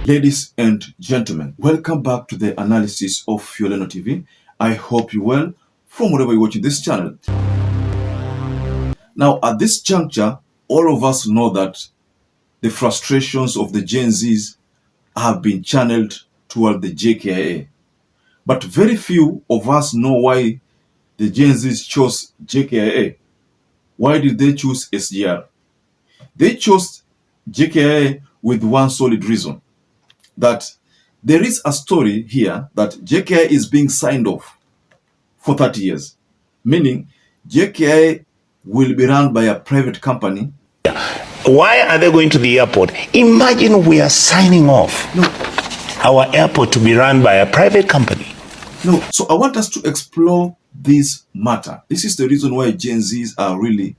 Ladies and gentlemen, welcome back to the analysis of YOLENO TV. I hope you're well from wherever you're watching this channel. Now, at this juncture, all of us know that the frustrations of the Gen Zs have been channeled toward the JKIA. But very few of us know why the Gen Zs chose JKIA. Why did they choose SGR? They chose JKIA with one solid reason, that there is a story here that JKIA is being signed off for 30 years, meaning JKIA will be run by a private company. Why are they going to the airport? Imagine we are signing off our airport to be run by a private company. No, so I want us to explore this matter. This is the reason why Gen Zs are really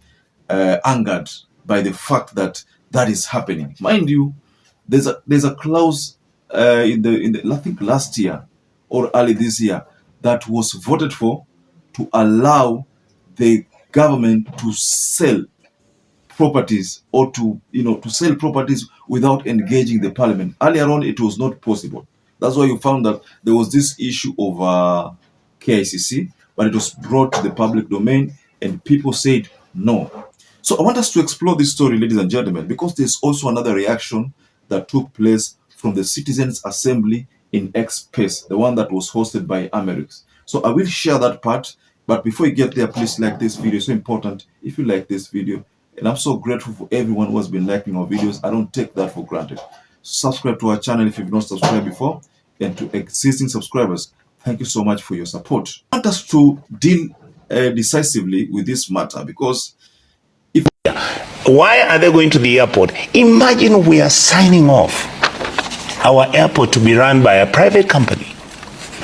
angered by the fact that that is happening. Mind you, there's a clause in the I think last year or early this year that was voted for to allow the government to sell properties or to sell properties without engaging the parliament. Earlier on, it was not possible. That's why you found that there was this issue of KICC, but it was brought to the public domain and people said no. So I want us to explore this story, ladies and gentlemen, because there's also another reaction that took place from the Citizens Assembly in X Space, the one that was hosted by Amerix. So I will share that part, but before you get there, please like this video. It's so important if you like this video. And I'm so grateful for everyone who has been liking our videos. I don't take that for granted. Subscribe to our channel if you've not subscribed before. And to existing subscribers, thank you so much for your support. I want us to deal decisively with this matter, because why are they going to the airport? Imagine we are signing off our airport to be run by a private company,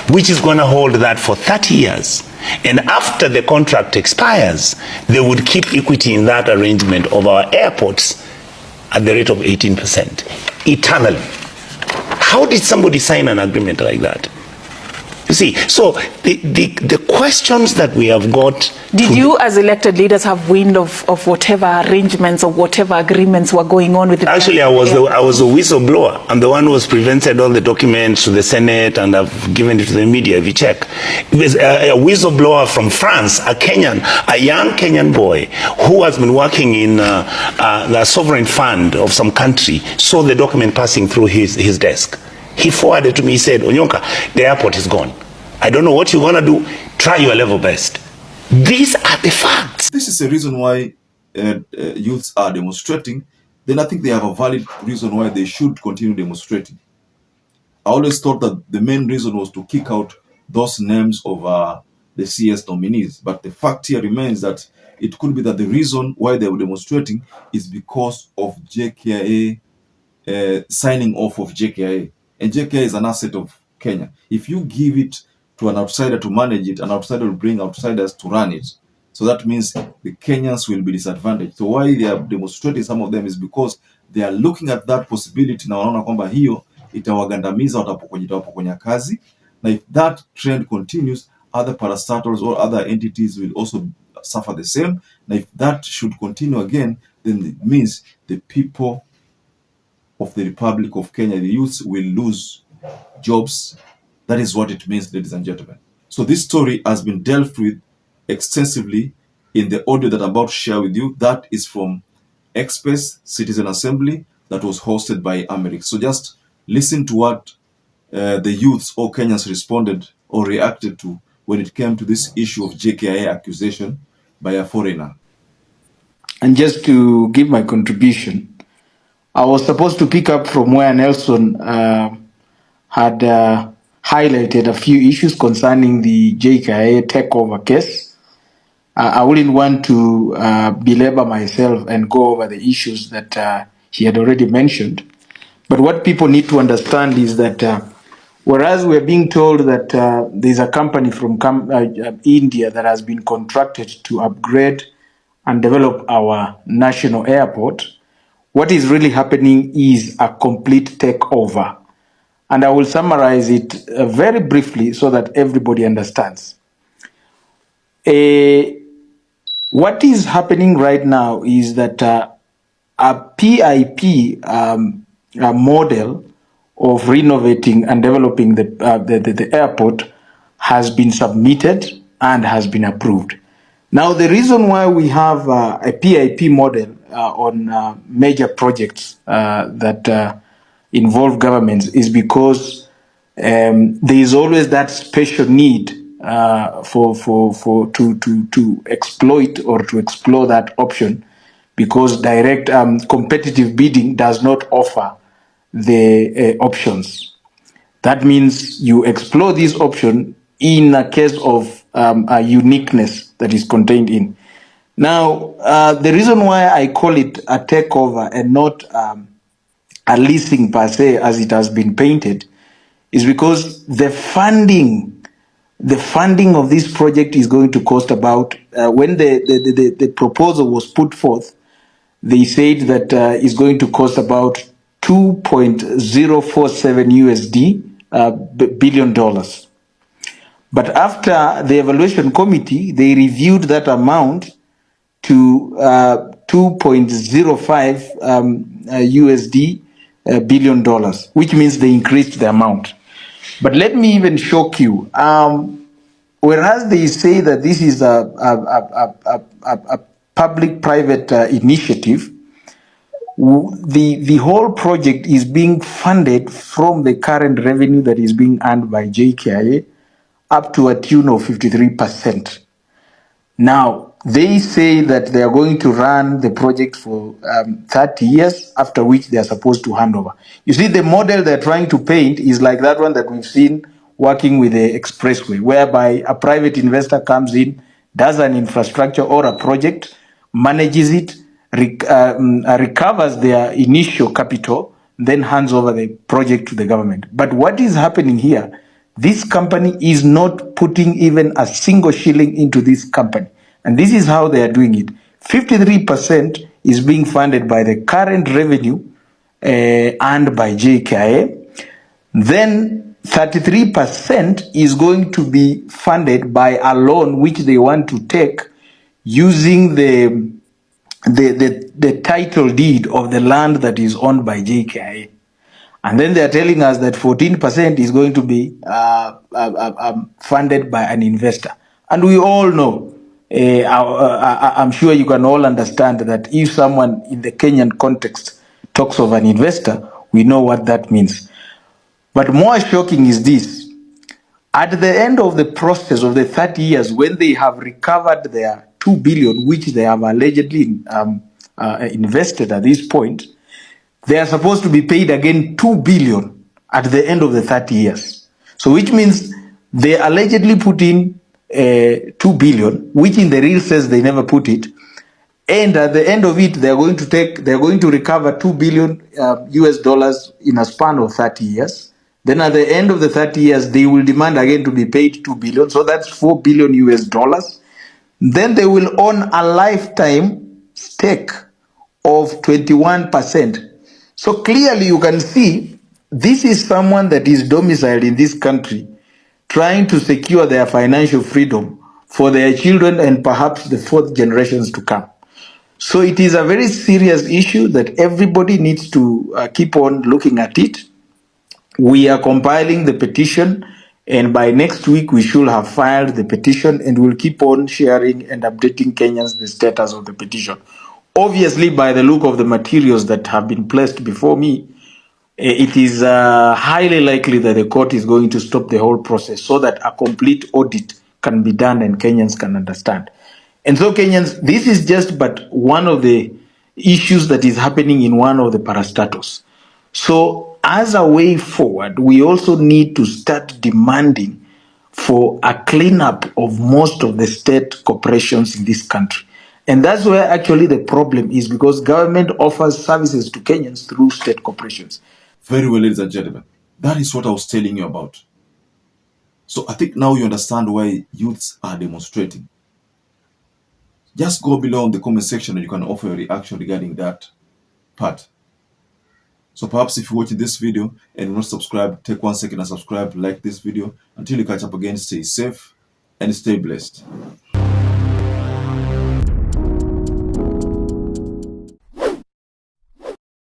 which is going to hold that for 30 years. And after the contract expires, they would keep equity in that arrangement of our airports at the rate of 18%, eternally. How did somebody sign an agreement like that? You see, so the questions that we have got... Did you, as elected leaders, have wind of whatever arrangements or whatever agreements were going on with the... Actually, I was a whistleblower. I'm the one who has presented all the documents to the Senate, and I've given it to the media, if you check. It was a whistleblower from France, a young Kenyan boy who has been working in the sovereign fund of some country, saw the document passing through his desk. He forwarded to me, he said, Onyonka, the airport is gone. I don't know what you're going to do. Try your level best. These are the facts. This is the reason why youths are demonstrating. Then I think they have a valid reason why they should continue demonstrating. I always thought that the main reason was to kick out those names of the CS nominees. But the fact here remains that it could be that the reason why they were demonstrating is because of JKIA signing off of JKIA. And JKIA is an asset of Kenya. If you give it to an outsider to manage it, an outsider will bring outsiders to run it. So that means the Kenyans will be disadvantaged. So why they are demonstrating, some of them, is because they are looking at that possibility na wanaona kwamba hiyo itawagandamiza, watapokonya kazi. Now if that trend continues, other parastatals or other entities will also suffer the same. Now if that should continue again, then it means the people of the Republic of Kenya, the youths, will lose jobs. That is what it means, ladies and gentlemen. So this story has been dealt with extensively in the audio that I'm about to share with you. That is from X-Space Citizen Assembly that was hosted by Amerix. So just listen to what the youths or Kenyans responded or reacted to when it came to this issue of JKIA accusation by a foreigner. And just to give my contribution, I was supposed to pick up from where Nelson had highlighted a few issues concerning the JKIA takeover case. I wouldn't want to belabor myself and go over the issues that he had already mentioned. But what people need to understand is that whereas we're being told that there's a company from India that has been contracted to upgrade and develop our national airport, what is really happening is a complete takeover. And I will summarize it very briefly so that everybody understands. What is happening right now is that a PIP model of renovating and developing the airport has been submitted and has been approved. Now, the reason why we have a PIP model on major projects that involve governments is because there is always that special need to exploit or to explore that option, because direct competitive bidding does not offer the options. That means you explore this option in a case of a uniqueness that is contained in. Now, the reason why I call it a takeover and not a leasing per se, as it has been painted, is because the funding of this project is going to cost about, when the proposal was put forth, they said that it's going to cost about 2.047 USD billion dollars. But after the evaluation committee, they reviewed that amount to 2.05 USD billion dollars, which means they increased the amount. But let me even shock you. Whereas they say that this is a public-private initiative, the whole project is being funded from the current revenue that is being earned by JKIA up to a tune of 53%. Now, they say that they are going to run the project for 30 years, after which they are supposed to hand over. You see, the model they're trying to paint is like that one that we've seen working with the expressway, whereby a private investor comes in, does an infrastructure or a project, manages it, recovers their initial capital, then hands over the project to the government. But what is happening here? This company is not putting even a single shilling into this company. And this is how they are doing it. 53% is being funded by the current revenue earned by JKIA. Then 33% is going to be funded by a loan which they want to take using the title deed of the land that is owned by JKIA. And then they are telling us that 14% is going to be funded by an investor. And we all know, I'm sure you can all understand that if someone in the Kenyan context talks of an investor, we know what that means. But more shocking is this. At the end of the process of the 30 years, when they have recovered their 2 billion, which they have allegedly invested at this point, they are supposed to be paid again 2 billion at the end of the 30 years. So which means they allegedly put in 2 billion, which in the real sense they never put it. And at the end of it, they're going to recover 2 billion US dollars in a span of 30 years. Then at the end of the 30 years, they will demand again to be paid 2 billion. So that's 4 billion US dollars. Then they will own a lifetime stake of 21%. So clearly you can see this is someone that is domiciled in this country trying to secure their financial freedom for their children and perhaps the fourth generations to come. So it is a very serious issue that everybody needs to keep on looking at it. We are compiling the petition, and by next week we should have filed the petition, and we'll keep on sharing and updating Kenyans the status of the petition. Obviously, by the look of the materials that have been placed before me, it is highly likely that the court is going to stop the whole process so that a complete audit can be done and Kenyans can understand. And so Kenyans, this is just but one of the issues that is happening in one of the parastatos. So as a way forward, we also need to start demanding for a cleanup of most of the state corporations in this country. And that's where actually the problem is, because government offers services to Kenyans through state corporations. Very well, ladies and gentlemen. That is what I was telling you about. So I think now you understand why youths are demonstrating. Just go below in the comment section and you can offer a reaction regarding that part. So perhaps if you're watching this video and you're not subscribed, take 1 second and subscribe, like this video. Until you catch up again, stay safe and stay blessed.